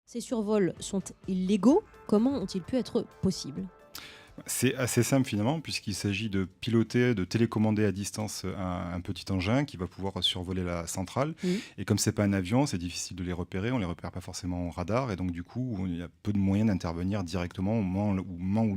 Ces survols sont illégaux. Comment ont-ils pu être possibles? C'est assez simple finalement, puisqu'il s'agit de piloter, de télécommander à distance un petit engin qui va pouvoir survoler la centrale. Mmh. Et comme c'est pas un avion, c'est difficile de les repérer. On les repère pas forcément au radar, et donc du coup, il y a peu de moyens d'intervenir directement au moment où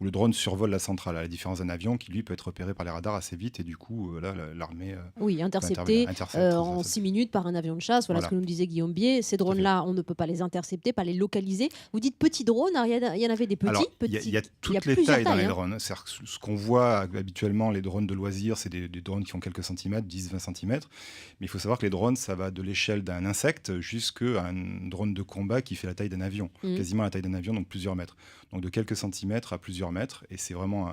le drone survole la centrale, à la différence d'un avion qui lui peut être repéré par les radars assez vite, et du coup, là, l'armée Oui, peut intervenir. interceptés Intercepte, en 6 minutes par un avion de chasse. Voilà ce voilà, que nous disait Guillaume Bier. Ces tout à fait. drones-là, on ne peut pas les intercepter, pas les localiser. Vous dites petits drones, alors il y en avait des petits, Alors, il y a il y a toutes les plusieurs tailles dans tailles, les hein. drones. C'est-à-dire que ce qu'on voit habituellement, les drones de loisirs, c'est des drones qui font quelques centimètres, 10-20 centimètres. Mais il faut savoir que les drones, ça va de l'échelle d'un insecte jusqu'à un drone de combat qui fait la taille d'un avion, Mmh. quasiment la taille d'un avion, donc plusieurs mètres. Donc de quelques centimètres à plusieurs mètres. Et c'est vraiment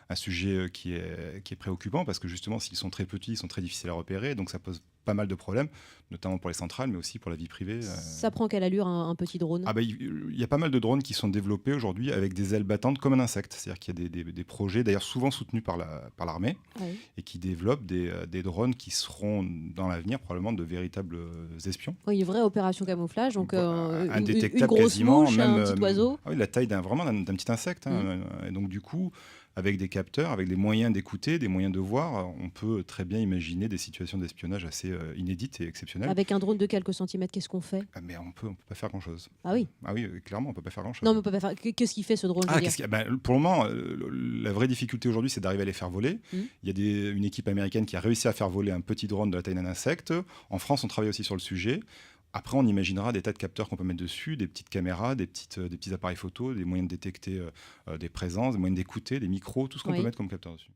un sujet qui est préoccupant, parce que justement, s'ils sont très petits, ils sont très difficiles à repérer. Donc ça pose pas mal de problèmes, notamment pour les centrales, mais aussi pour la vie privée. Ça prend quelle allure un petit drone? Ah bah, il y a pas mal de drones qui sont développés aujourd'hui avec des ailes battantes comme un insecte. C'est-à-dire qu'il y a des projets, d'ailleurs souvent soutenus par l'armée, Oui. et qui développent des drones qui seront dans l'avenir probablement de véritables espions. Oui, une vraie opération camouflage, donc une Indétectables grosse quasiment, mouche, même un petit oiseau. ah oui, la taille vraiment d'un petit insecte, Mmh. hein. Et donc du coup, avec des capteurs, avec des moyens d'écouter, des moyens de voir, on peut très bien imaginer des situations d'espionnage assez inédites et exceptionnelles. Avec un drone de quelques centimètres, qu'est-ce qu'on fait? Ah, mais on peut pas faire grand-chose. Ah oui. Ah oui, clairement, on peut pas faire grand-chose. Non, mais on peut pas faire. Qu'est-ce qu'il fait ce drone, je veux Ah, dire? pour le moment, la vraie difficulté aujourd'hui, c'est d'arriver à les faire voler. Mmh. Il y a une équipe américaine qui a réussi à faire voler un petit drone de la taille d'un insecte. En France, on travaille aussi sur le sujet. Après, on imaginera des tas de capteurs qu'on peut mettre dessus, des petites caméras, des petits appareils photo, des moyens de détecter des présences, des moyens d'écouter, des micros, tout ce qu'on peut Oui. mettre comme capteur dessus.